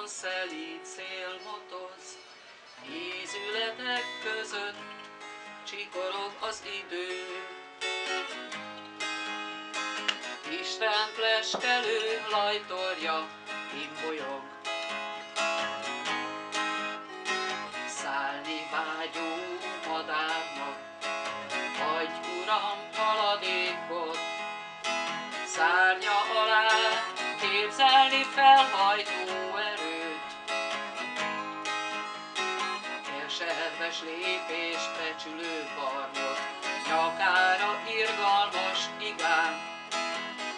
Nyugodtan szelíd szél motoz, ízületek között csikorog az idő. Isten pleskelő lajtorja imbolyog, szállni vágyó madárnak adj, Uram, haladékot, szárnya alá képzelni felhajtó erőt. Keserves lépést becsülő barmot, nyakára irgalmas igán,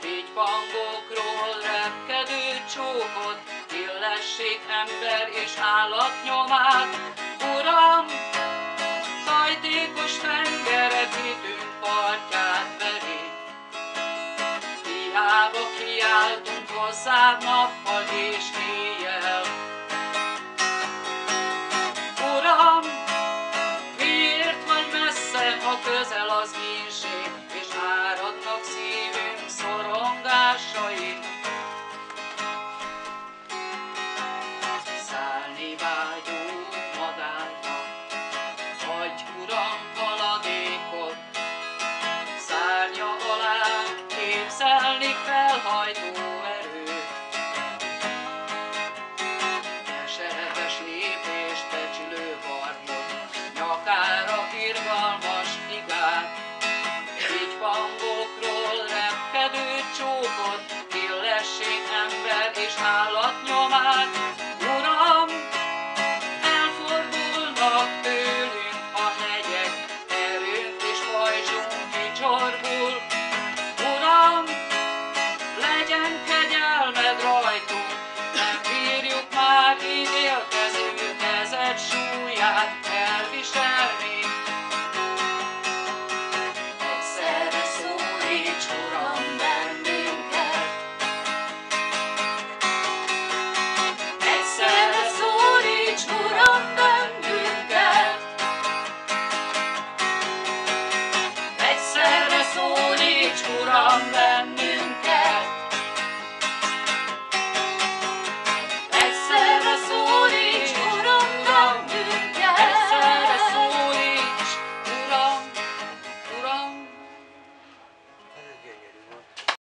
vigyhangokról repkedő csókot, illessék ember és állat nyomát. Uram, zajtékos tengeret hitünk partját veri, hiába kiáltunk hozzád nappal és éjjel. Uram, miért vagy messze, ha közel az ínség, és áradnak szívünk szorongásai? Szállni vágyó madárnak adj, Uram, haladékot, szárnya alá képzelni felhajtó erőt. Keserves lépést becsülő barmot, nyakára irgalmas igát, vigyhangokról repkedő csókot, illessék ember és állat nyomát. Uram, elfordulnak tőlünk a hegyek, erőnk és pajzsunk kicsorbul. Uram, legyen